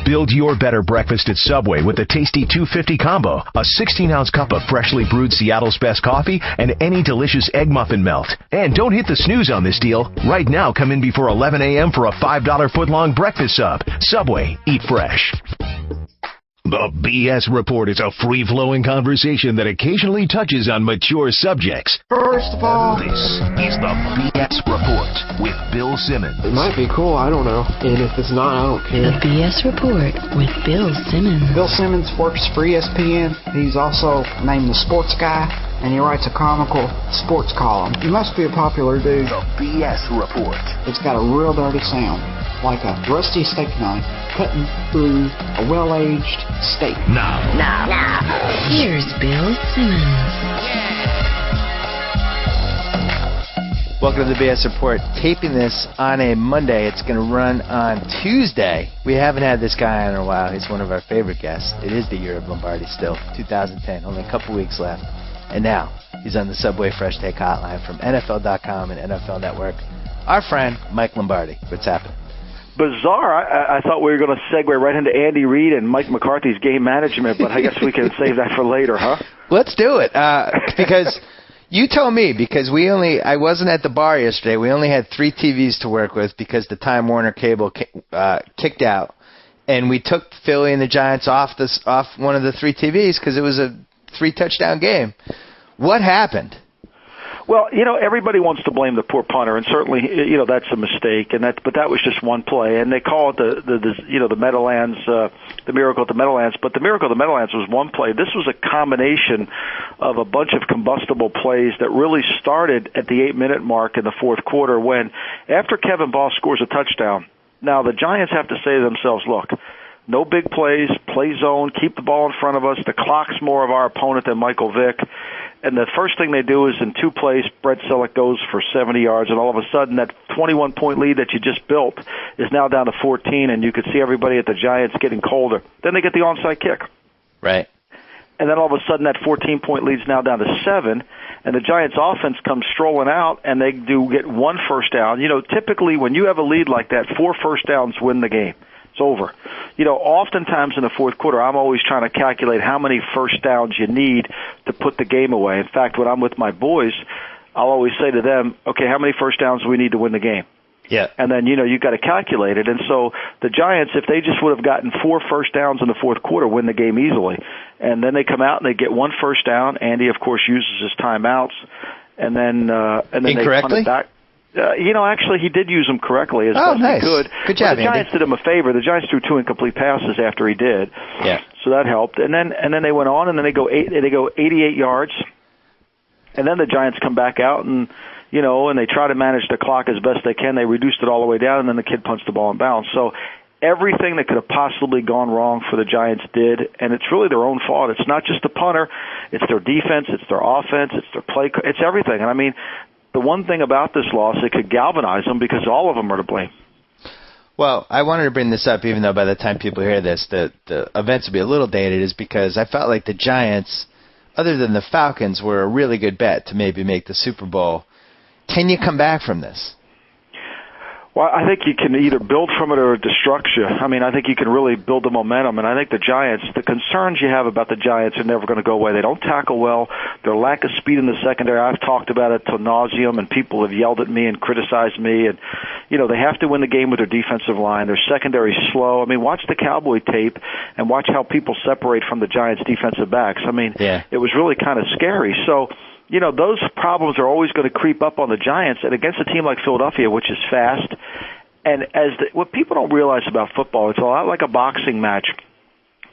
Build your better breakfast at Subway with the tasty 250 combo, a 16-ounce cup of freshly brewed Seattle's best coffee, and any delicious egg muffin melt. And don't hit the snooze on this deal. Right now, come in before 11 a.m. for a $5 foot-long breakfast sub. Subway, eat fresh. The BS Report is a free-flowing conversation that occasionally touches on mature subjects. First of all, this is the BS Report with Bill Simmons. It might be cool, I don't know. And if it's not, I don't care. The BS Report with Bill Simmons. Bill Simmons works for ESPN. He's also named the Sports Guy, and he writes a comical sports column. He must be a popular dude. The BS Report. It's got a real dirty sound, like a rusty steak knife cutting through a well-aged steak. Now. Here's Bill Simmons. Welcome to the BS Report. Taping this on a Monday. It's going to run on Tuesday. We haven't had this guy on in a while. He's one of our favorite guests. It is the year of Lombardi still, 2010. Only a couple weeks left. And now, he's on the Subway Fresh Take Hotline from NFL.com and NFL Network. Our friend, Mike Lombardi. What's happening? Bizarre. I thought we were going to segue right into Andy Reid and Mike McCarthy's game management, but I guess we can save that for later, huh? Let's do it. Because you told me, because I wasn't at the bar yesterday. We only had 3 TVs to work with because the Time Warner cable kicked out. And we took Philly and the Giants off one of the 3 TVs because it was a 3-touchdown game. What happened? Well, everybody wants to blame the poor punter, and certainly, that's a mistake. But that was just one play, and they call it the Meadowlands, the miracle at the Meadowlands. But the miracle at the Meadowlands was one play. This was a combination of a bunch of combustible plays that really started at the 8-minute mark in the fourth quarter when, after Kevin Ball scores a touchdown, now the Giants have to say to themselves, look, no big plays, play zone, keep the ball in front of us. The clock's more of our opponent than Michael Vick. And the first thing they do is in 2 plays, Brett Selleck goes for 70 yards, and all of a sudden that 21-point lead that you just built is now down to 14, and you could see everybody at the Giants getting colder. Then they get the onside kick. Right. And then all of a sudden that 14-point lead's now down to 7, and the Giants' offense comes strolling out, and they do get 1 first down. Typically when you have a lead like that, 4 first downs win the game. It's over. Oftentimes in the fourth quarter, I'm always trying to calculate how many first downs you need to put the game away. In fact, when I'm with my boys, I'll always say to them, okay, how many first downs do we need to win the game? Yeah. And then, you've got to calculate it. And so the Giants, if they just would have gotten 4 first downs in the fourth quarter, win the game easily. And then they come out and they get 1 first down. Andy, of course, uses his timeouts. And then they punt it back. Actually, he did use them correctly as best nice. he could. Good job, the Giants did him a favor. The Giants threw 2 incomplete passes after he did. Yeah. So that helped. And then they went on, and then they go 88 yards. And then the Giants come back out and they try to manage the clock as best they can. They reduced it all the way down, and then the kid punched the ball in bounds. So everything that could have possibly gone wrong for the Giants did, and it's really their own fault. It's not just the punter. It's their defense. It's their offense. It's their play. It's everything. And, I mean, the one thing about this loss, it could galvanize them because all of them are to blame. Well, I wanted to bring this up, even though by the time people hear this, the events will be a little dated, is because I felt like the Giants, other than the Falcons, were a really good bet to maybe make the Super Bowl. Can you come back from this? Well, I think you can either build from it or destruct you. I mean, I think you can really build the momentum, and I think the Giants, the concerns you have about the Giants are never going to go away. They don't tackle well. Their lack of speed in the secondary, I've talked about it till nauseum, and people have yelled at me and criticized me. And, they have to win the game with their defensive line. Their secondary is slow. I mean, watch the Cowboy tape and watch how people separate from the Giants' defensive backs. I mean, It was really kind of scary. So, those problems are always going to creep up on the Giants, and against a team like Philadelphia, which is fast. And what people don't realize about football, it's a lot like a boxing match,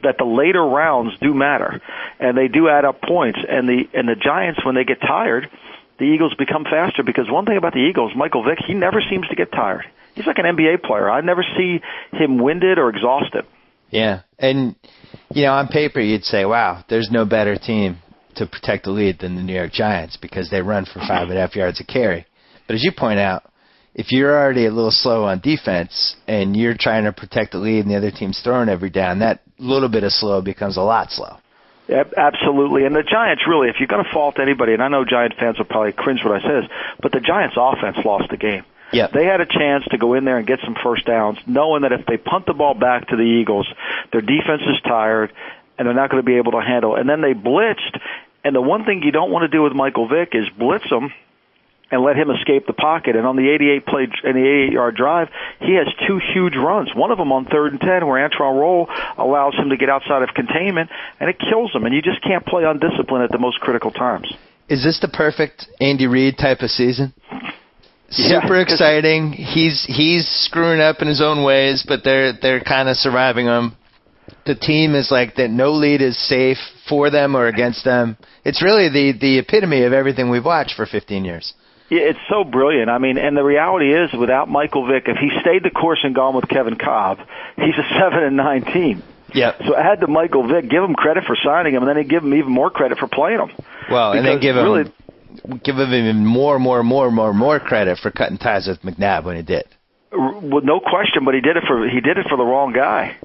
that the later rounds do matter, and they do add up points. And the Giants, when they get tired, the Eagles become faster, because one thing about the Eagles, Michael Vick, he never seems to get tired. He's like an NBA player. I never see him winded or exhausted. Yeah, and, on paper you'd say, wow, there's no better team to protect the lead than the New York Giants because they run for 5.5 yards a carry. But as you point out, if you're already a little slow on defense and you're trying to protect the lead and the other team's throwing every down, that little bit of slow becomes a lot slow. Yeah, absolutely. And the Giants, really, if you're going to fault anybody, and I know Giant fans will probably cringe when I say this, but the Giants' offense lost the game. Yep. They had a chance to go in there and get some first downs, knowing that if they punt the ball back to the Eagles, their defense is tired, and they're not going to be able to handle it. And then they blitzed, and the one thing you don't want to do with Michael Vick is blitz him and let him escape the pocket. And on the 88-yard drive, he has two huge runs. One of them on 3rd and 10 where Antron Roll allows him to get outside of containment, and it kills him. And you just can't play undisciplined at the most critical times. Is this the perfect Andy Reid type of season? Yeah, Super exciting. He's screwing up in his own ways, but they're kind of surviving him. The team is like that. No lead is safe for them or against them. It's really the epitome of everything we've watched for 15 years. Yeah, it's so brilliant. I mean, and the reality is, without Michael Vick, if he stayed the course and gone with Kevin Kolb, he's a 7-9 team. Yep. So add to Michael Vick, give him credit for signing him, and then he'd give him even more credit for playing him. Well, and then give really, him even more credit for cutting ties with McNabb when he did. With no question, but he did it for the wrong guy.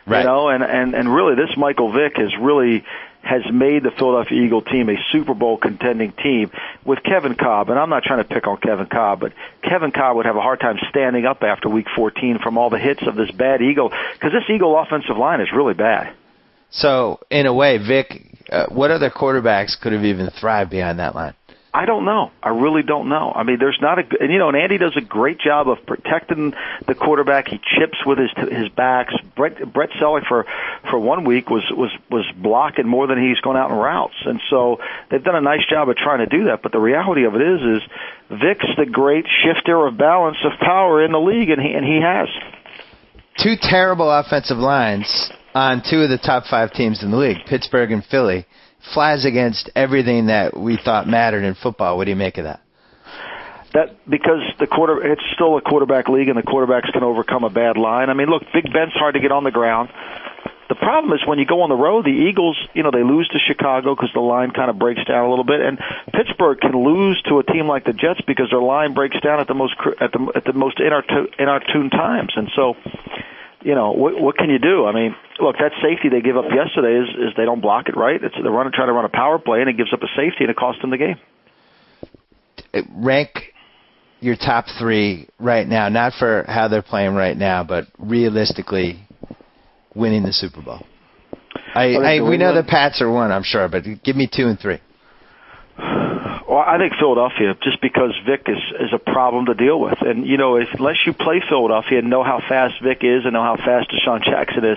Right. You know, and really, this Michael Vick has made the Philadelphia Eagle team a Super Bowl contending team with Kevin Kolb. And I'm not trying to pick on Kevin Kolb, but Kevin Kolb would have a hard time standing up after Week 14 from all the hits of this bad Eagle, because this Eagle offensive line is really bad. So, in a way, Vic, what other quarterbacks could have even thrived behind that line? I don't know. I really don't know. I mean, there's not and Andy does a great job of protecting the quarterback. He chips with his backs. Brett Selleck for 1 week was blocking more than he's gone out in routes, and so they've done a nice job of trying to do that. But the reality of it is Vic's the great shifter of balance of power in the league, and he has two terrible offensive lines on two of the top 5 teams in the league, Pittsburgh and Philly. Flies against everything that we thought mattered in football. What do you make of that? That because it's still a quarterback league, and the quarterbacks can overcome a bad line. I mean, look, Big Ben's hard to get on the ground. The problem is when you go on the road, the Eagles, they lose to Chicago because the line kind of breaks down a little bit, and Pittsburgh can lose to a team like the Jets because their line breaks down at the most inopportune times, and so. What can you do? I mean, look, that safety they give up yesterday is they don't block it right. They're trying to run a power play, and it gives up a safety, and it cost them the game. Rank your top 3 right now, not for how they're playing right now, but realistically winning the Super Bowl. We know the Pats are 1, I'm sure, but give me 2 and 3. Well, I think Philadelphia, just because Vic is a problem to deal with. And, unless you play Philadelphia and know how fast Vic is and know how fast Deshaun Jackson is,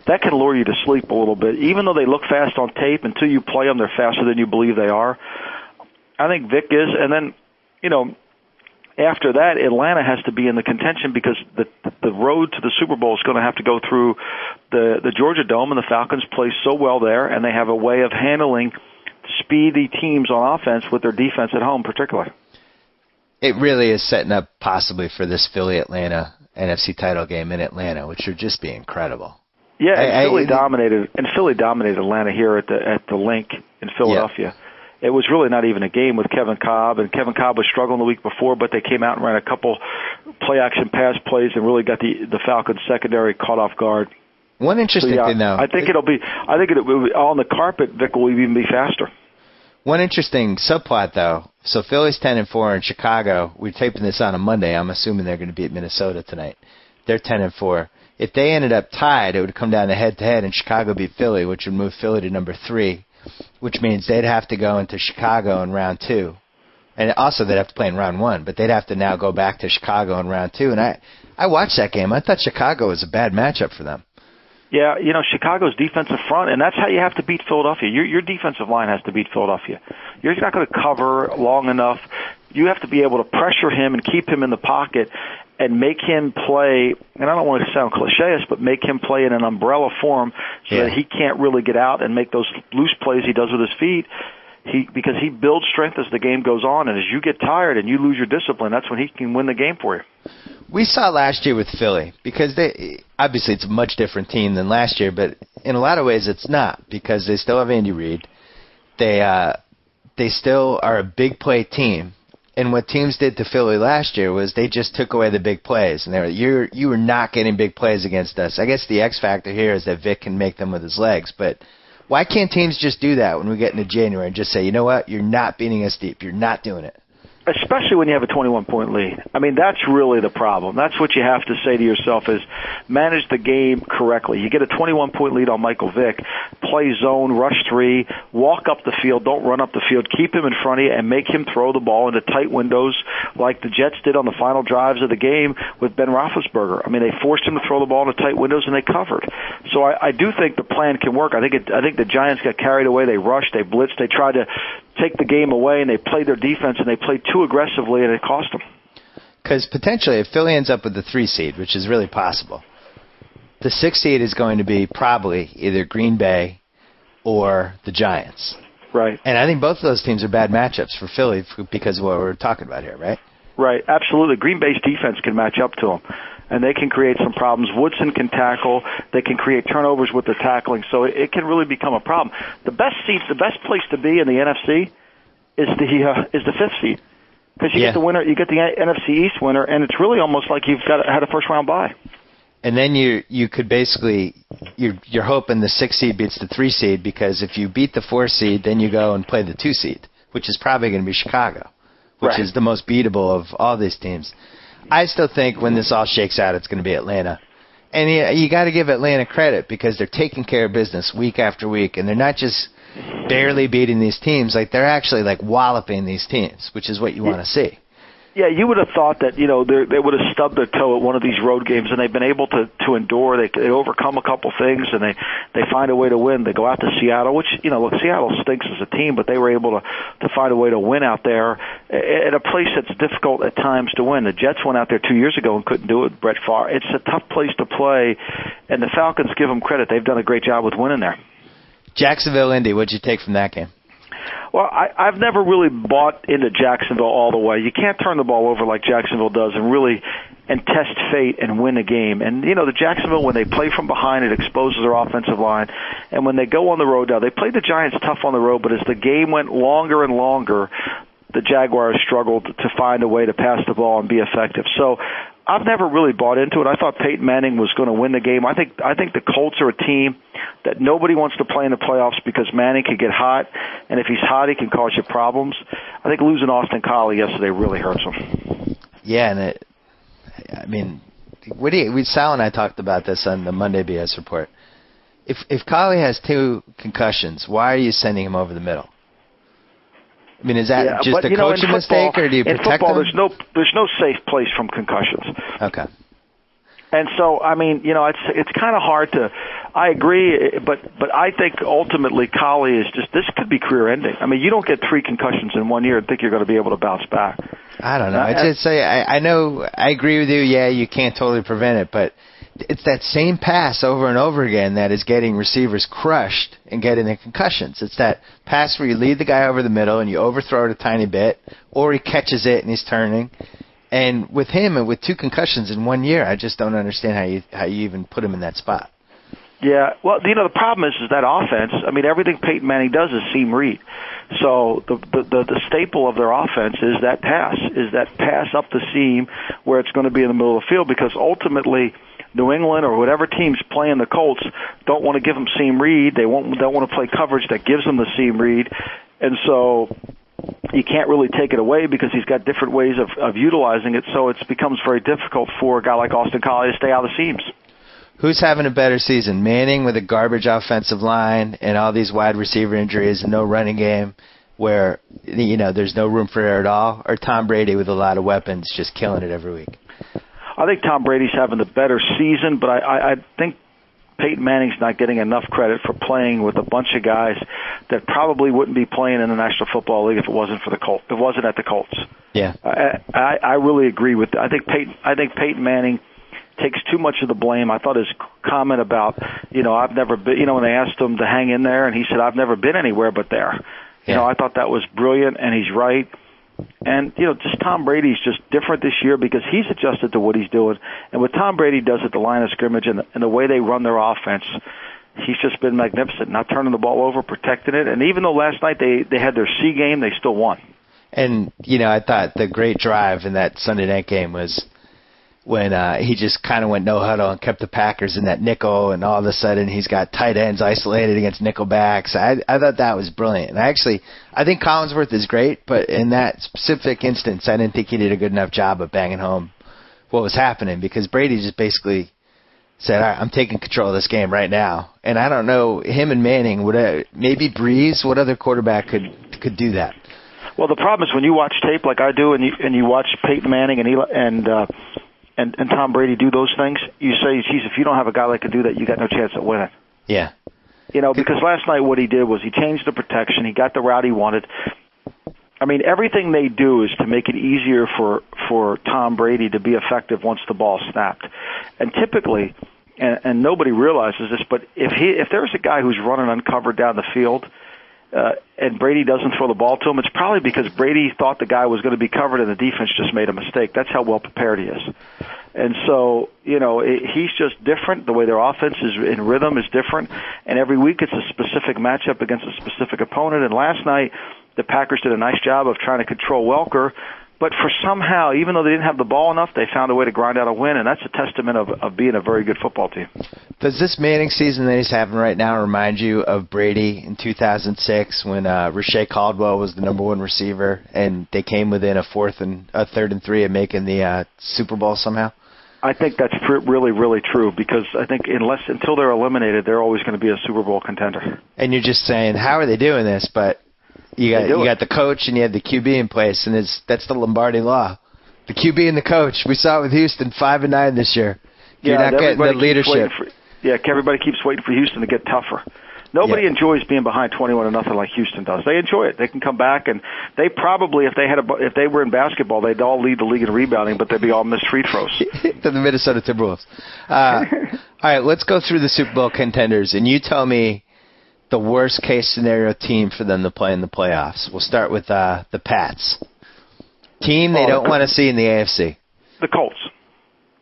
that can lure you to sleep a little bit. Even though they look fast on tape, until you play them, they're faster than you believe they are. I think Vic is. And then, after that, Atlanta has to be in the contention because the road to the Super Bowl is going to have to go through the Georgia Dome, and the Falcons play so well there, and they have a way of handling speedy teams on offense with their defense at home particularly. It really is setting up possibly for this Philly-Atlanta NFC title game in Atlanta, which would just be incredible. Yeah, Philly dominated Atlanta here at the Link in Philadelphia. Yeah. It was really not even a game with Kevin Kolb, and Kevin Kolb was struggling the week before, but they came out and ran a couple play-action pass plays and really got the Falcons secondary caught off guard. One interesting thing, though. I think it'll be on the carpet. Vic will even be faster. One interesting subplot, though. So Philly's 10-4 in Chicago. We're taping this on a Monday. I'm assuming they're going to be at Minnesota tonight. They're 10-4. If they ended up tied, it would come down to head-to-head, and Chicago beat Philly, which would move Philly to number 3, which means they'd have to go into Chicago in round 2. And also they'd have to play in round 1, but they'd have to now go back to Chicago in round 2. And I watched that game. I thought Chicago was a bad matchup for them. Yeah, Chicago's defensive front, and that's how you have to beat Philadelphia. Your defensive line has to beat Philadelphia. You're not going to cover long enough. You have to be able to pressure him and keep him in the pocket and make him play, and I don't want to sound cliché, but make him play in an umbrella form so that he can't really get out and make those loose plays he does with his feet. Because he builds strength as the game goes on, and as you get tired and you lose your discipline, that's when he can win the game for you. We saw last year with Philly, because obviously it's a much different team than last year, but in a lot of ways it's not, because they still have Andy Reid. They still are a big play team, and what teams did to Philly last year was they just took away the big plays, and they were you were not getting big plays against us. I guess the X factor here is that Vic can make them with his legs, but why can't teams just do that when we get into January and just say, you know what, you're not beating us deep, you're not doing it? especially when you have a 21-point lead. I mean, that's really the problem. That's what you have to say to yourself is manage the game correctly. You get a 21-point lead on Michael Vick, play zone, rush 3, walk up the field, don't run up the field, keep him in front of you, and make him throw the ball into tight windows like the Jets did on the final drives of the game with Ben Roethlisberger. I mean, they forced him to throw the ball into tight windows, and they covered. So I do think the plan can work. I think the Giants got carried away. They rushed, they blitzed, they tried to take the game away, and they played their defense, and they played too aggressively, and it cost them. Because potentially, if Philly ends up with the 3 seed, which is really possible, the 6 seed is going to be probably either Green Bay or the Giants. Right. And I think both of those teams are bad matchups for Philly because of what we're talking about here, right? Right, absolutely. Green Bay's defense can match up to them, and they can create some problems. Woodson can tackle. They can create turnovers with their tackling, so it can really become a problem. The best place to be in the NFC is the 5th seed, because you get the winner, you get the NFC East winner, and it's really almost like you've had a first round bye. And then you could basically you're hoping the 6 seed beats the 3 seed, because if you beat the 4 seed, then you go and play the 2 seed, which is probably going to be Chicago, which is the most beatable of all these teams. I still think when this all shakes out, it's going to be Atlanta. And you got to give Atlanta credit, because they're taking care of business week after week, and they're not just barely beating these teams. Like, they're actually like walloping these teams, which is what you want to see. Yeah, you would have thought that, they would have stubbed their toe at one of these road games, and they've been able to endure. They overcome a couple things, and they find a way to win. They go out to Seattle, which, look, Seattle stinks as a team, but they were able to find a way to win out there at a place that's difficult at times to win. The Jets went out there 2 years ago and couldn't do it. Brett Favre. It's a tough place to play, and the Falcons, give them credit. They've done a great job with winning there. Jacksonville, Indy, what'd you take from that game? Well, I've never really bought into Jacksonville all the way. You can't turn the ball over like Jacksonville does and test fate and win a game. And, the Jacksonville, when they play from behind, it exposes their offensive line. And when they go on the road now, they played the Giants tough on the road, but as the game went longer and longer, the Jaguars struggled to find a way to pass the ball and be effective. So I've never really bought into it. I thought Peyton Manning was going to win the game. I think the Colts are a team that nobody wants to play in the playoffs because Manning could get hot, and if he's hot, he can cause you problems. I think losing Austin Collie yesterday really hurts him. Yeah, and Sal and I talked about this on the Monday BS report. If Collie has 2 concussions, why are you sending him over the middle? I mean, is that just a coaching mistake, or do you protect him? In football, there's no safe place from concussions. Okay. And so, I mean, it's kind of hard to. I agree, but I think ultimately Collie is this could be career ending. I mean, you don't get 3 concussions in 1 year and think you're going to be able to bounce back. I don't know. I know. I agree with you. Yeah, you can't totally prevent it, but it's that same pass over and over again that is getting receivers crushed and getting the concussions. It's that pass where you lead the guy over the middle and you overthrow it a tiny bit, or he catches it and he's turning. And with him and with 2 concussions in 1 year, I just don't understand how you even put him in that spot. Yeah, well, the problem is that offense. I mean, everything Peyton Manning does is seam read. So the staple of their offense is that pass up the seam where it's going to be in the middle of the field, because ultimately New England or whatever team's playing the Colts don't want to give them seam read. They don't want to play coverage that gives them the seam read, and so you can't really take it away because he's got different ways of utilizing it. So it becomes very difficult for a guy like Austin Collie to stay out of the seams. Who's having a better season? Manning with a garbage offensive line and all these wide receiver injuries and no running game where, there's no room for error at all, or Tom Brady with a lot of weapons just killing it every week? I think Tom Brady's having the better season, but I think Peyton Manning's not getting enough credit for playing with a bunch of guys that probably wouldn't be playing in the National Football League if it wasn't for the Colts. If it wasn't at the Colts. Yeah. I really agree with that. I think Peyton Manning takes too much of the blame. I thought his comment about, I've never been, when they asked him to hang in there, and he said, I've never been anywhere but there. Yeah. I thought that was brilliant, and he's right. And, just Tom Brady's just different this year because he's adjusted to what he's doing. And what Tom Brady does at the line of scrimmage and the way they run their offense, he's just been magnificent, not turning the ball over, protecting it. And even though last night they had their C game, they still won. And, I thought the great drive in that Sunday night game was when he just kind of went no huddle and kept the Packers in that nickel, and all of a sudden he's got tight ends isolated against nickel backs. I thought that was brilliant. And I think Collinsworth is great, but in that specific instance, I didn't think he did a good enough job of banging home what was happening, because Brady just basically said, all right, I'm taking control of this game right now. And I don't know, him and Manning, maybe Breeze, what other quarterback could do that? Well, the problem is when you watch tape like I do, and you watch Peyton Manning and Tom Brady do those things, you say, geez, if you don't have a guy that can do that, you got no chance at winning. Yeah. Because last night what he did was he changed the protection. He got the route he wanted. I mean, everything they do is to make it easier for Tom Brady to be effective once the ball snapped. And typically, and nobody realizes this, but if there's a guy who's running uncovered down the field, and Brady doesn't throw the ball to him, it's probably because Brady thought the guy was going to be covered and the defense just made a mistake. That's how well prepared he is. And so, he's just different. The way their offense is in rhythm is different. And every week it's a specific matchup against a specific opponent. And last night, the Packers did a nice job of trying to control Welker. But for somehow, even though they didn't have the ball enough, they found a way to grind out a win, and that's a testament of being a very good football team. Does this Manning season that he's having right now remind you of Brady in 2006 when Rashae Caldwell was the number one receiver, and they came within a 3rd and 3 of making the Super Bowl somehow? I think that's really, really true, because I think until they're eliminated, they're always going to be a Super Bowl contender. And you're just saying, how are they doing this? But you got the coach and you have the QB in place, and that's the Lombardi law. The QB and the coach. We saw it with Houston, 5-9 this year. You're not getting the leadership. Everybody keeps waiting for Houston to get tougher. Nobody enjoys being behind 21-0 like Houston does. They enjoy it. They can come back, and they probably, if they were in basketball, they'd all lead the league in rebounding, but they'd be all missed free throws. To the Minnesota Timberwolves. All right, let's go through the Super Bowl contenders, and you tell me the worst case scenario team for them to play in the playoffs. We'll start with the Pats. Team they don't want to see in the AFC. The Colts.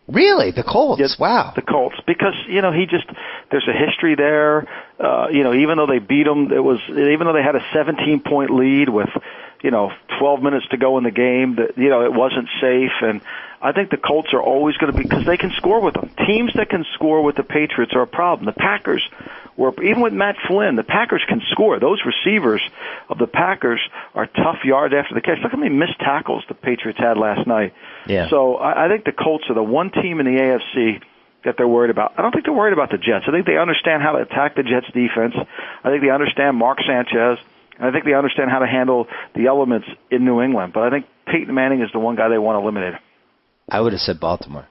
Really? The Colts? Yes, wow. The Colts. Because, there's a history there. Even though they beat them, even though they had a 17-point lead with, 12 minutes to go in the game, it wasn't safe. And I think the Colts are always going to be, because they can score with them. Teams that can score with the Patriots are a problem. The Packers even with Matt Flynn, the Packers can score. Those receivers of the Packers are tough yards after the catch. Look how many missed tackles the Patriots had last night. Yeah. So I think the Colts are the one team in the AFC that they're worried about. I don't think they're worried about the Jets. I think they understand how to attack the Jets' defense. I think they understand Mark Sanchez. And I think they understand how to handle the elements in New England. But I think Peyton Manning is the one guy they want eliminated. I would have said Baltimore.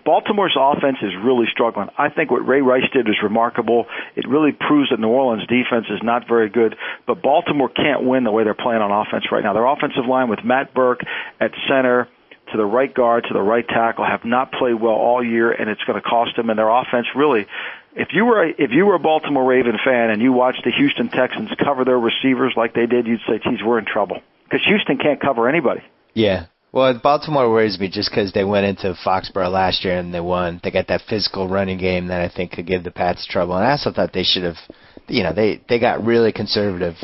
Baltimore's offense is really struggling. I think what Ray Rice did is remarkable. It really proves that New Orleans' defense is not very good. But Baltimore can't win the way they're playing on offense right now. Their offensive line with Matt Burke at center, to the right guard, to the right tackle, have not played well all year, and it's going to cost them. And their offense really, if you were a Baltimore Raven fan and you watched the Houston Texans cover their receivers like they did, you'd say, geez, we're in trouble. Because Houston can't cover anybody. Yeah. Well, Baltimore worries me just because they went into Foxborough last year and they won. They got that physical running game that I think could give the Pats trouble. And I also thought they should have, they got really conservative.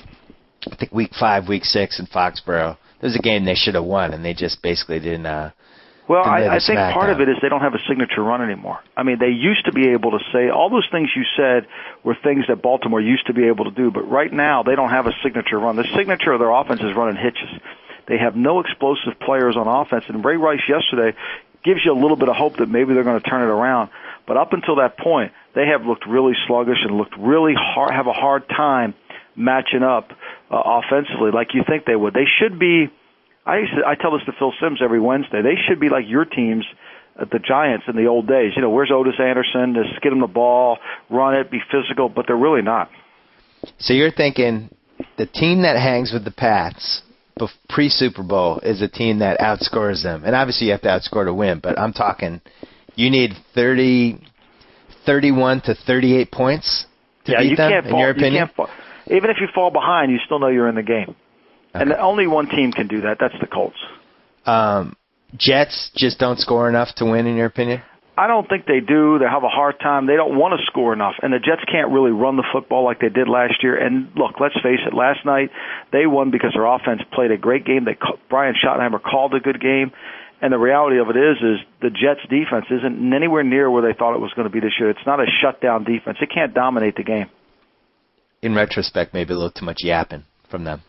I think week 5, week 6 in Foxborough. It was a game they should have won, and they just basically didn't. Well, I think part of it is they don't have a signature run anymore. I mean, they used to be able to say all those things you said were things that Baltimore used to be able to do, but right now they don't have a signature run. The signature of their offense is running hitches. They have no explosive players on offense, and Ray Rice yesterday gives you a little bit of hope that maybe they're going to turn it around. But up until that point, they have looked really sluggish and looked really hard, have a hard time matching up offensively like you think they would. They should be, I tell this to Phil Simms every Wednesday, they should be like your teams, the Giants in the old days. Where's Otis Anderson? Just get them the ball, run it, be physical, but they're really not. So you're thinking the team that hangs with the Pats pre-Super Bowl is a team that outscores them. And obviously you have to outscore to win, but I'm talking you need 31 to 38 points to beat them, in your opinion? Even if you fall behind, you still know you're in the game. Okay. And only one team can do that. That's the Colts. Jets just don't score enough to win, in your opinion? I don't think they do. They have a hard time. They don't want to score enough. And the Jets can't really run the football like they did last year. And, look, let's face it, last night they won because their offense played a great game. Brian Schottenheimer called a good game. And the reality of it is the Jets' defense isn't anywhere near where they thought it was going to be this year. It's not a shutdown defense. It can't dominate the game. In retrospect, maybe a little too much yapping from them.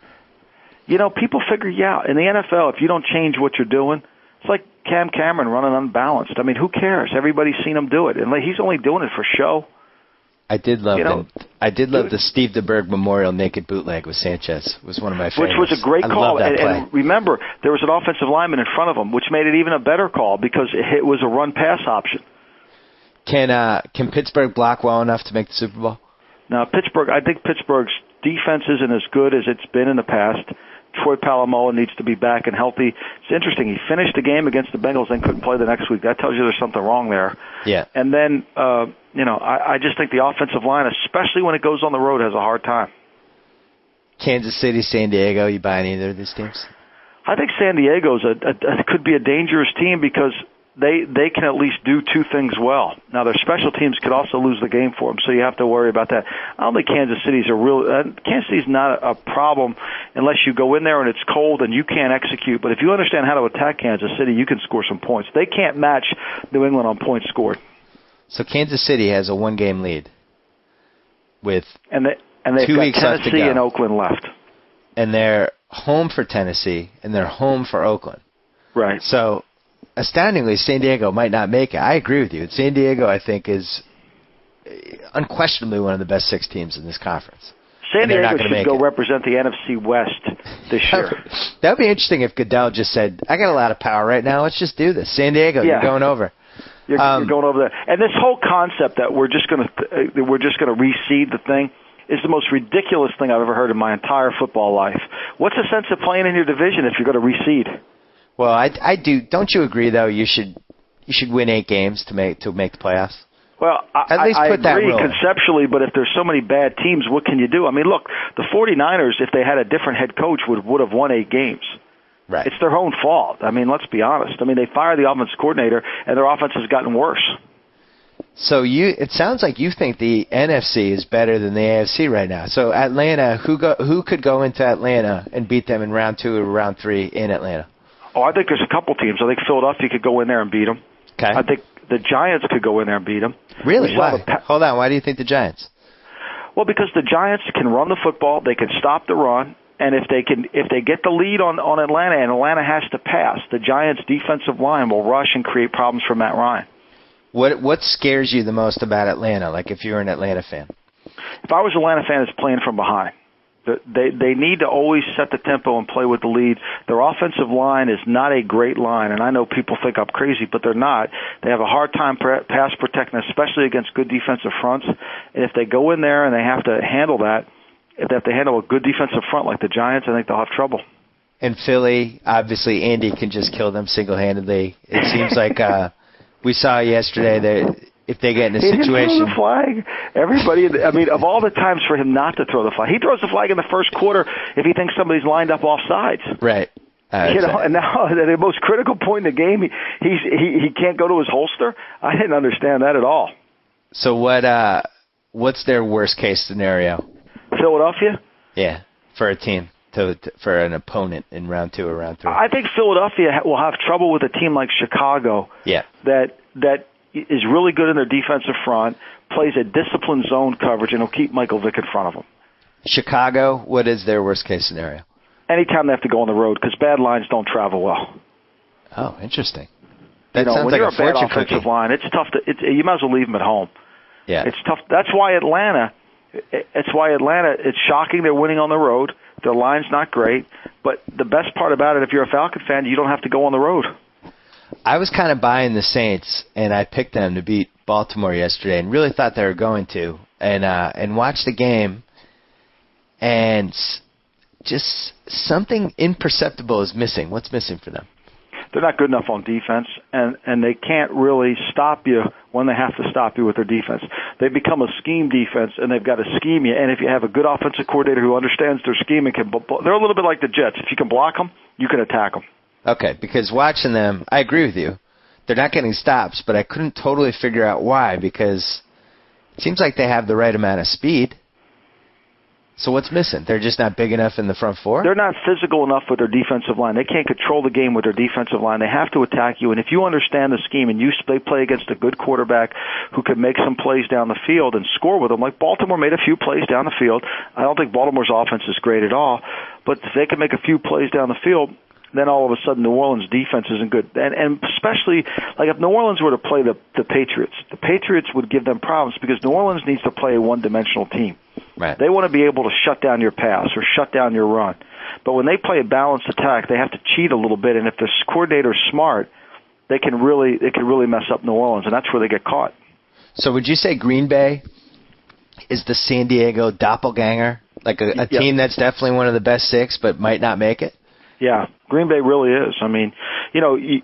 You know, people figure, in the NFL, if you don't change what you're doing, it's like Cam Cameron running unbalanced. I mean, who cares? Everybody's seen him do it. And he's only doing it for show. I did love the Steve DeBerg Memorial naked bootleg with Sanchez. It was one of my favorites. Which was a great call. And remember, there was an offensive lineman in front of him, which made it even a better call because it was a run-pass option. Can Pittsburgh block well enough to make the Super Bowl? Now, I think Pittsburgh's defense isn't as good as it's been in the past. Troy Polamalu needs to be back and healthy. It's interesting. He finished the game against the Bengals and couldn't play the next week. That tells you there's something wrong there. Yeah. And then, I just think the offensive line, especially when it goes on the road, has a hard time. Kansas City, San Diego, you buying either of these teams? I think San Diego's could be a dangerous team because they can at least do two things well. Now, their special teams could also lose the game for them, so you have to worry about that. I don't think Kansas City's Kansas City's not a problem unless you go in there and it's cold and you can't execute. But if you understand how to attack Kansas City, you can score some points. They can't match New England on points scored. So Kansas City has a one-game lead with and they've 2 got weeks left to Tennessee go. and Oakland left. And they're home for Tennessee, and they're home for Oakland. Right. So, astoundingly, San Diego might not make it. I agree with you. San Diego, I think, is unquestionably one of the best 6 teams in this conference. San Diego should go represent the NFC West this year. That would be interesting if Goodell just said, I got a lot of power right now. Let's just do this. San Diego, you're going over. You're going over there. And this whole concept that we're just going to reseed the thing is the most ridiculous thing I've ever heard in my entire football life. What's the sense of playing in your division if you're going to reseed? Well, I do. Don't you agree though? You should win 8 games to make the playoffs. Well, I agree conceptually, but if there's so many bad teams, what can you do? I mean, look, the 49ers, if they had a different head coach, would have won 8 games. Right. It's their own fault. I mean, let's be honest. I mean, they fired the offense coordinator, and their offense has gotten worse. So it sounds like you think the NFC is better than the AFC right now. So Atlanta, who could go into Atlanta and beat them in round 2 or round 3 in Atlanta? Oh, I think there's a couple teams. I think Philadelphia could go in there and beat them. Okay. I think the Giants could go in there and beat them. Really? Why? Hold on. Why do you think the Giants? Well, because the Giants can run the football, they can stop the run, and if they get the lead on Atlanta, and Atlanta has to pass, the Giants' defensive line will rush and create problems for Matt Ryan. What scares you the most about Atlanta? Like if you're an Atlanta fan. If I was an Atlanta fan, it's playing from behind. They need to always set the tempo and play with the lead. Their offensive line is not a great line, and I know people think I'm crazy, but they're not. They have a hard time pass protecting, especially against good defensive fronts. And if they go in there and they have to handle that, if they have to handle a good defensive front like the Giants, I think they'll have trouble. And Philly, obviously, Andy can just kill them single-handedly. It seems like we saw yesterday that if they get in a situation. He throw the flag. Everybody, I mean, of all the times for him not to throw the flag, he throws the flag in the first quarter if he thinks somebody's lined up off sides. Right. And now at the most critical point in the game, he can't go to his holster. I didn't understand that at all. So what's their worst case scenario? Philadelphia? Yeah, for a team, for an opponent in round 2 or round 3. I think Philadelphia will have trouble with a team like Chicago. Yeah. That is really good in their defensive front, plays a disciplined zone coverage, and will keep Michael Vick in front of them. Chicago, what is their worst case scenario? Anytime they have to go on the road, because bad lines don't travel well. Oh, interesting. That sounds like when you're a a bad fortune offensive cookie. line, it's tough you might as well leave them at home. Yeah. It's tough. That's why Atlanta, it's shocking they're winning on the road. Their line's not great, but the best part about it, if you're a Falcon fan, you don't have to go on the road. I was kind of buying the Saints, and I picked them to beat Baltimore yesterday, and really thought they were going to, and watched the game, and just something imperceptible is missing. What's missing for them? They're not good enough on defense, and they can't really stop you when they have to stop you with their defense. They become a scheme defense, and they've got to scheme you. And if you have a good offensive coordinator who understands their scheme, they're a little bit like the Jets. If you can block them, you can attack them. Okay, because watching them, I agree with you. They're not getting stops, but I couldn't totally figure out why, because it seems like they have the right amount of speed. So what's missing? They're just not big enough in the front four? They're not physical enough with their defensive line. They can't control the game with their defensive line. They have to attack you. And if you understand the scheme and they play against a good quarterback who can make some plays down the field and score with them, like Baltimore made a few plays down the field. I don't think Baltimore's offense is great at all, but if they can make a few plays down the field, then all of a sudden New Orleans' defense isn't good. And especially, like if New Orleans were to play the Patriots would give them problems because New Orleans needs to play a one-dimensional team. Right. They want to be able to shut down your pass or shut down your run. But when they play a balanced attack, they have to cheat a little bit. And if the coordinator's smart, they can really mess up New Orleans, and that's where they get caught. So would you say Green Bay is the San Diego doppelganger? Like a team that's definitely one of the best six but might not make it? Yeah, Green Bay really is. I mean,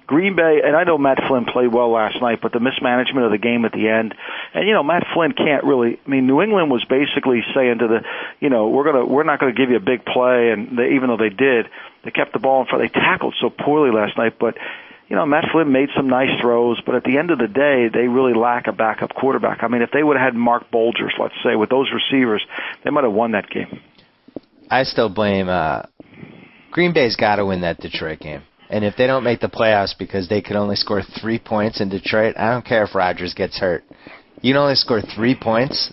Green Bay, and I know Matt Flynn played well last night, but the mismanagement of the game at the end, and Matt Flynn can't really. I mean, New England was basically saying to we're not going to give you a big play, and even though they did, they kept the ball in front. They tackled so poorly last night, but Matt Flynn made some nice throws, but at the end of the day, they really lack a backup quarterback. I mean, if they would have had Mark Bolgers, let's say, with those receivers, they might have won that game. I still blame. Green Bay's got to win that Detroit game. And if they don't make the playoffs because they could only score 3 points in Detroit, I don't care if Rodgers gets hurt. You can only score 3 points,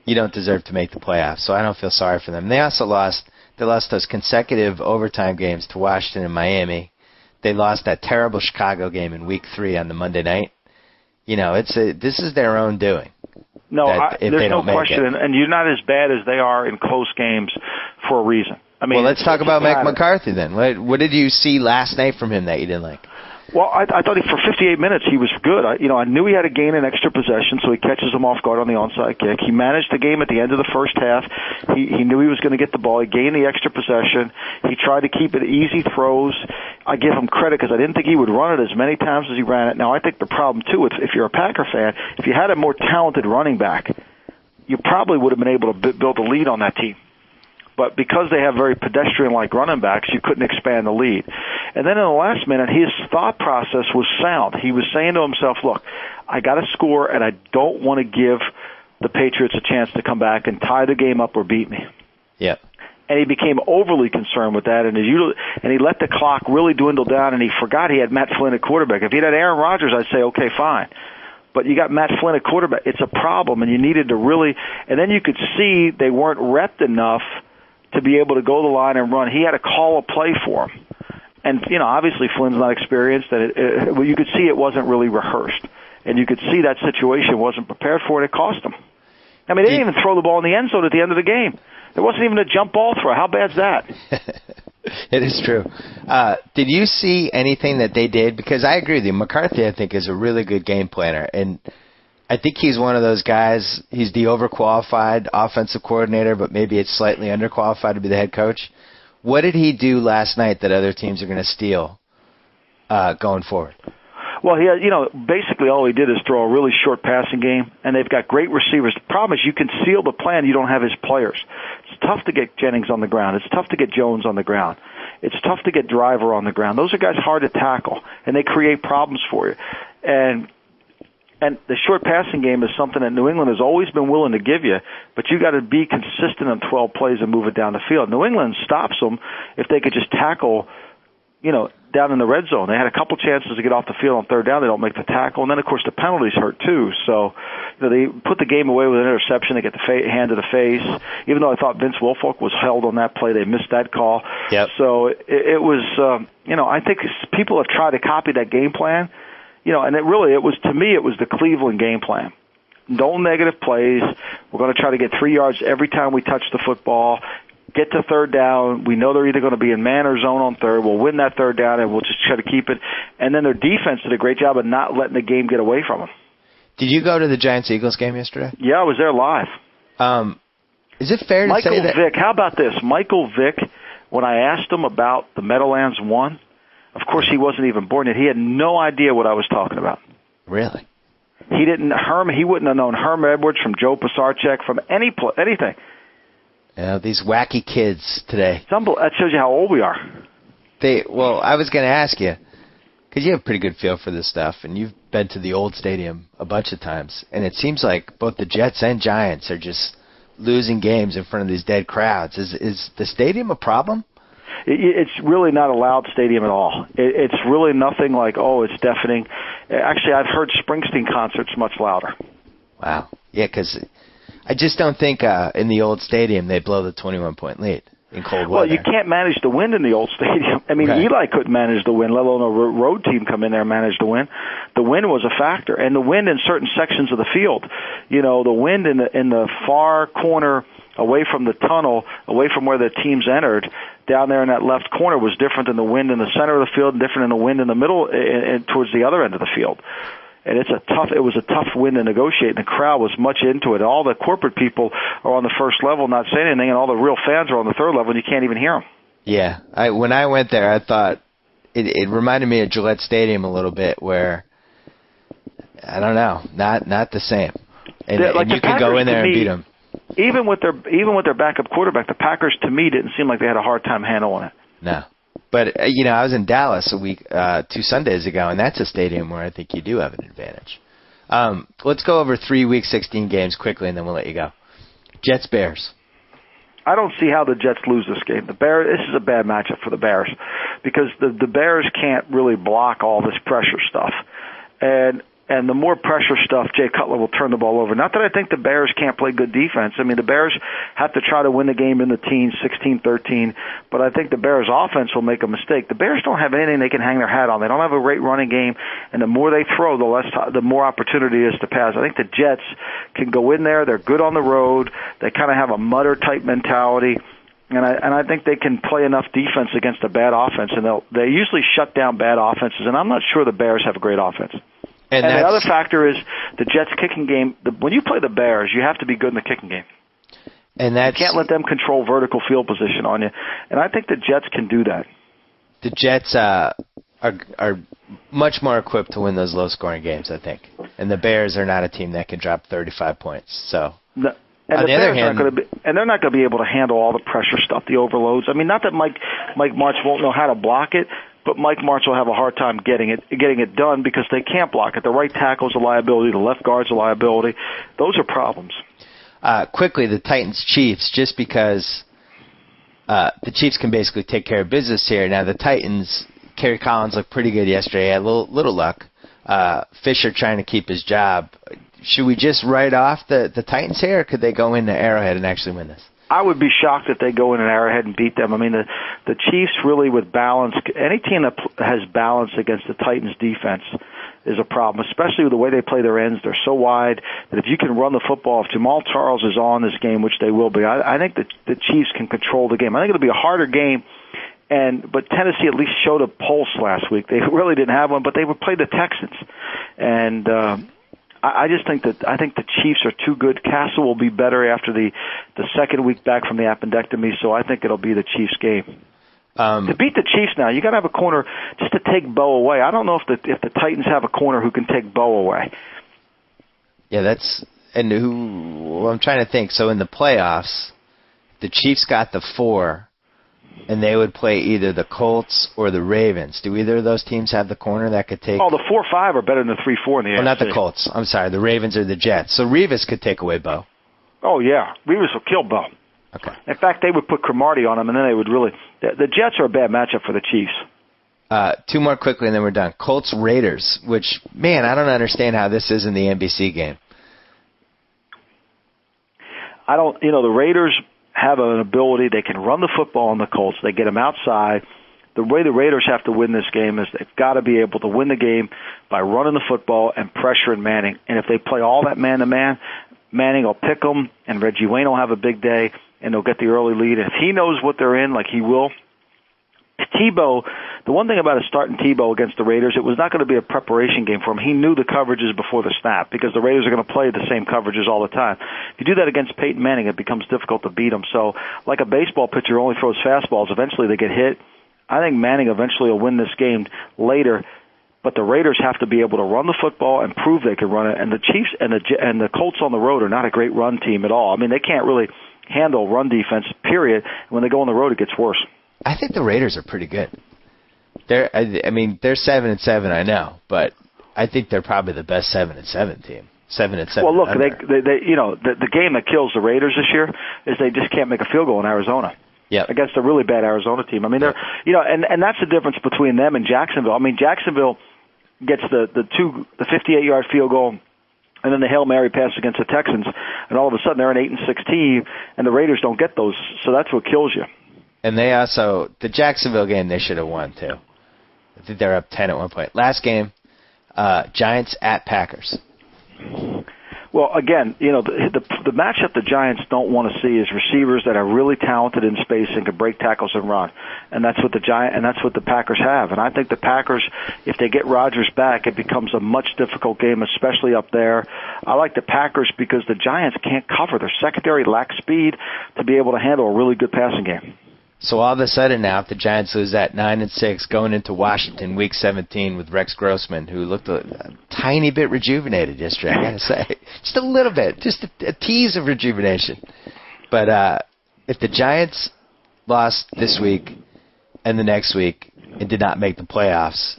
you don't deserve to make the playoffs. So I don't feel sorry for them. They also lost those consecutive overtime games to Washington and Miami. They lost that terrible Chicago game in Week 3 on the Monday night. This is their own doing. No, there's no question. And you're not as bad as they are in close games for a reason. I mean, well, let's talk about Mike McCarthy then. What did you see last night from him that you didn't like? Well, I thought for 58 minutes he was good. I knew he had to gain an extra possession, so he catches him off guard on the onside kick. He managed the game at the end of the first half. He knew he was going to get the ball. He gained the extra possession. He tried to keep it easy throws. I give him credit because I didn't think he would run it as many times as he ran it. Now, I think the problem, too, if you're a Packer fan, if you had a more talented running back, you probably would have been able to build a lead on that team. But because they have very pedestrian-like running backs, you couldn't expand the lead. And then in the last minute, his thought process was sound. He was saying to himself, look, I got to score, and I don't want to give the Patriots a chance to come back and tie the game up or beat me. Yeah. And he became overly concerned with that, and he let the clock really dwindle down, and he forgot he had Matt Flynn at quarterback. If he had Aaron Rodgers, I'd say, okay, fine. But you got Matt Flynn at quarterback. It's a problem, and you needed to really – and then you could see they weren't repped enough to be able to go the line and run. He had to call a play for him. And, obviously Flynn's not experienced, and you could see it wasn't really rehearsed. And you could see that situation wasn't prepared for it. It cost him. I mean, they didn't even throw the ball in the end zone at the end of the game. There wasn't even a jump ball throw. How bad's that? It is true. Did you see anything that they did? Because I agree with you. McCarthy, I think, is a really good game planner. And I think he's one of those guys, he's the overqualified offensive coordinator, but maybe it's slightly underqualified to be the head coach. What did he do last night that other teams are going to steal going forward? Well, he had, basically all he did is throw a really short passing game, and they've got great receivers. The problem is you can seal the plan, you don't have his players. It's tough to get Jennings on the ground. It's tough to get Jones on the ground. It's tough to get Driver on the ground. Those are guys hard to tackle, and they create problems for you. And the short passing game is something that New England has always been willing to give you, but you got to be consistent on 12 plays and move it down the field. New England stops them if they could just tackle, down in the red zone. They had a couple chances to get off the field on third down. They don't make the tackle. And then, of course, the penalties hurt, too. So, they put the game away with an interception. They get the hand to the face. Even though I thought Vince Wilfork was held on that play, they missed that call. Yep. So, it was, I think people have tried to copy that game plan. And it was, to me, it was the Cleveland game plan. No negative plays. We're going to try to get 3 yards every time we touch the football. Get to third down. We know they're either going to be in man or zone on third. We'll win that third down, and we'll just try to keep it. And then their defense did a great job of not letting the game get away from them. Did you go to the Giants-Eagles game yesterday? Yeah, I was there live. Is it fair to say that... Michael Vick, how about this? Michael Vick, when I asked him about the Meadowlands 1, of course he wasn't even born yet. He had no idea what I was talking about. Really? He wouldn't have known Herm Edwards from Joe Pisarcek from anything. These wacky kids today. That shows you how old we are. I was going to ask you, because you have a pretty good feel for this stuff, and you've been to the old stadium a bunch of times, and it seems like both the Jets and Giants are just losing games in front of these dead crowds. Is the stadium a problem? It's really not a loud stadium at all. It's really nothing like, oh, it's deafening. Actually, I've heard Springsteen concerts much louder. Wow. Yeah, because I just don't think in the old stadium they blow the 21-point lead in cold weather. Well, you can't manage the wind in the old stadium. I mean, right. Eli couldn't manage the wind, let alone a road team come in there and manage the wind. The wind was a factor, and the wind in certain sections of the field. You know, the wind in the far corner away from the tunnel, away from where the teams entered, down there in that left corner was different than the wind in the center of the field and different than the wind in the middle and towards the other end of the field. And it was a tough wind to negotiate, and the crowd was much into it. All the corporate people are on the first level not saying anything, and all the real fans are on the third level, and you can't even hear them. Yeah. When I went there, I thought it reminded me of Gillette Stadium a little bit where, I don't know, not the same. And you could go in there and beat them. Even with their backup quarterback, the Packers, to me, didn't seem like they had a hard time handling it. No. But, I was in Dallas 2 Sundays ago, and that's a stadium where I think you do have an advantage. Let's go over 3 Week 16 games quickly, and then we'll let you go. Jets-Bears. I don't see how the Jets lose this game. This is a bad matchup for the Bears because the Bears can't really block all this pressure stuff. And the more pressure stuff, Jay Cutler will turn the ball over. Not that I think the Bears can't play good defense. I mean, the Bears have to try to win the game in the teens, 16-13, but I think the Bears' offense will make a mistake. The Bears don't have anything they can hang their hat on. They don't have a great running game, and the more they throw, the more opportunity is to pass. I think the Jets can go in there. They're good on the road. They kind of have a mutter-type mentality. And I think they can play enough defense against a bad offense, and they usually shut down bad offenses, and I'm not sure the Bears have a great offense. And the other factor is the Jets' kicking game. When you play the Bears, you have to be good in the kicking game. And you can't let them control vertical field position on you. And I think the Jets can do that. The Jets are much more equipped to win those low-scoring games, I think. And the Bears are not a team that can drop 35 points. So. No. And they're not going to be able to handle all the pressure stuff, the overloads. I mean, not that Mike Martz won't know how to block it, but Mike Martz will have a hard time getting it done because they can't block it. The right tackle's a liability, the left guard's a liability. Those are problems. Quickly, the Titans-Chiefs, just because the Chiefs can basically take care of business here. Now, the Titans, Kerry Collins looked pretty good yesterday. Had a little luck. Fisher trying to keep his job. Should we just write off the Titans here, or could they go into Arrowhead and actually win this? I would be shocked if they go in an Arrowhead and beat them. I mean, the Chiefs really with balance, any team that has balance against the Titans' defense is a problem, especially with the way they play their ends. They're so wide that if you can run the football, if Jamal Charles is on this game, which they will be, I think that the Chiefs can control the game. I think it'll be a harder game. But Tennessee at least showed a pulse last week. They really didn't have one, but they would play the Texans. And I just think the Chiefs are too good. Castle will be better after the second week back from the appendectomy, so I think it'll be the Chiefs' game. To beat the Chiefs now, you got to have a corner just to take Bo away. I don't know if the Titans have a corner who can take Bo away. Yeah, I'm trying to think. So in the playoffs, the Chiefs got the 4. And they would play either the Colts or the Ravens. Do either of those teams have the corner that could take? Oh, the 4-5 are better than the 3-4 in the AFC. Oh, not the Colts. I'm sorry, the Ravens or the Jets. So Revis could take away Bo. Oh, yeah. Revis will kill Bo. Okay. In fact, they would put Cromartie on him, and then they would really – the Jets are a bad matchup for the Chiefs. 2 more quickly, and then we're done. Colts-Raiders, which, man, I don't understand how this is in the NBC game. The Raiders – have an ability. They can run the football on the Colts. They get them outside. The way the Raiders have to win this game is they've got to be able to win the game by running the football and pressuring Manning. And if they play all that man-to-man, Manning will pick them, and Reggie Wayne will have a big day, and they'll get the early lead. And if he knows what they're in, like he will, Tebow, the one thing about starting Tebow against the Raiders, it was not going to be a preparation game for him. He knew the coverages before the snap because the Raiders are going to play the same coverages all the time. If you do that against Peyton Manning, it becomes difficult to beat him. So like a baseball pitcher who only throws fastballs, eventually they get hit. I think Manning eventually will win this game later, but the Raiders have to be able to run the football and prove they can run it. And the Chiefs and the Colts on the road are not a great run team at all. I mean, they can't really handle run defense, period. When they go on the road, it gets worse. I think the Raiders are pretty good. They're 7-7, I know, but I think they're probably the best 7-7 team. 7-7. Well, look, they you know, the game that kills the Raiders this year is they just can't make a field goal in Arizona. Yep. Against a really bad Arizona team. I mean, they're, you know, and that's the difference between them and Jacksonville. I mean, Jacksonville gets the 58-yard field goal, and then the Hail Mary pass against the Texans, and all of a sudden they're an 8-6 team, and the Raiders don't get those, so that's what kills you. And they also, the Jacksonville game, they should have won too. I think they're up 10 at one point. Last game, Giants at Packers. Well, again, you know, the matchup the Giants don't want to see is receivers that are really talented in space and can break tackles and run, and that's what the Packers have. And I think the Packers, if they get Rodgers back, it becomes a much difficult game, especially up there. I like the Packers because the Giants can't cover. Their secondary lacks speed to be able to handle a really good passing game. So all of a sudden now, if the Giants lose that 9-6, going into Washington Week 17 with Rex Grossman, who looked a tiny bit rejuvenated yesterday, I got to say. Just a little bit. Just a tease of rejuvenation. But if the Giants lost this week and the next week and did not make the playoffs,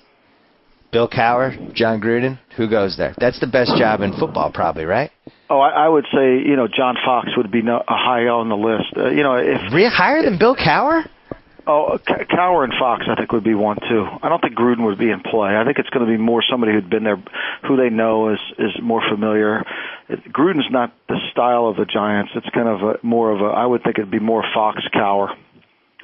Bill Cowher, John Gruden, who goes there? That's the best job in football probably, right? Oh, I would say, you know, John Fox would be high on the list. You know, if higher than Bill Cowher? Oh, Cowher and Fox, I think, would be one, too. I don't think Gruden would be in play. I think it's going to be more somebody who'd been there, who they know is more familiar. Gruden's not the style of the Giants. It's kind of I would think it'd be more Fox, Cowher.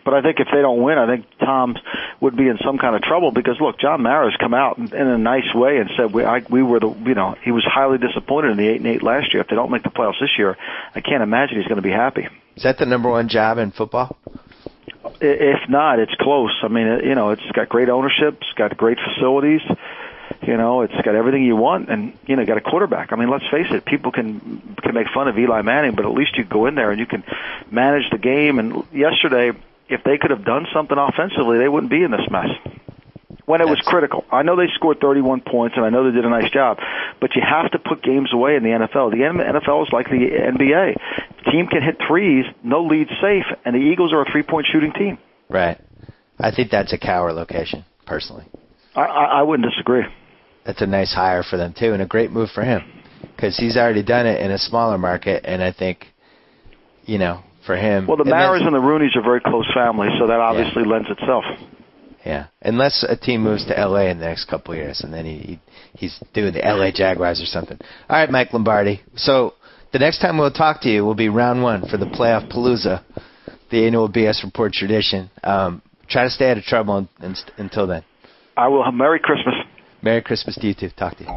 But I think if they don't win, I think Tom would be in some kind of trouble because, look, John Mara's come out in a nice way and said we were the, you know, he was highly disappointed in the 8-8 last year. If they don't make the playoffs this year, I can't imagine he's going to be happy. Is that the number one job in football? If not, it's close. I mean, you know, it's got great ownership, it's got great facilities. You know, it's got everything you want, and, you know, got a quarterback. I mean, let's face it, people can make fun of Eli Manning, but at least you go in there and you can manage the game. And yesterday, if they could have done something offensively, they wouldn't be in this mess. When it was critical. I know they scored 31 points, and I know they did a nice job, but you have to put games away in the NFL. The NFL is like the NBA. The team can hit threes, no lead safe, and the Eagles are a three-point shooting team. Right. I think that's a Cowher location, personally. I wouldn't disagree. That's a nice hire for them, too, and a great move for him because he's already done it in a smaller market, and I think, you know, for him. Well, the Maras and the Rooneys are very close family, so that obviously lends itself. Yeah, unless a team moves to L.A. in the next couple of years, and then he's doing the L.A. Jaguars or something. All right, Mike Lombardi. So the next time we'll talk to you will be round one for the Playoff Palooza, the annual BS Report tradition. Try to stay out of trouble until then. I will. Merry Christmas. Merry Christmas to you, too. Talk to you.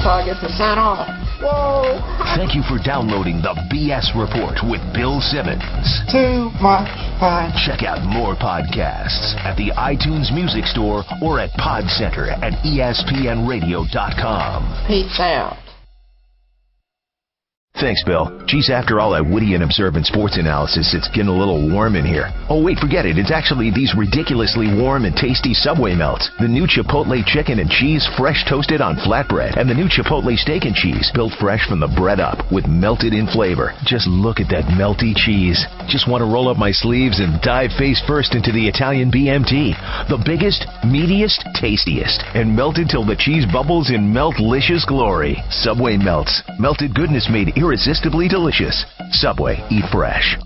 So I get to sign off. Whoa! Thank you for downloading the BS Report with Bill Simmons. Too much fun. Check out more podcasts at the iTunes Music Store or at PodCenter at ESPNRadio.com. Peace out. Thanks, Bill. Geez, after all that witty and observant sports analysis, it's getting a little warm in here. Oh, wait, forget it. It's actually these ridiculously warm and tasty Subway melts. The new Chipotle chicken and cheese fresh toasted on flatbread. And the new Chipotle steak and cheese built fresh from the bread up with melted in flavor. Just look at that melty cheese. Just want to roll up my sleeves and dive face first into the Italian BMT. The biggest, meatiest, tastiest. And melted till the cheese bubbles in melt-licious glory. Subway melts. Melted goodness made irresistibly delicious. Subway, eat fresh.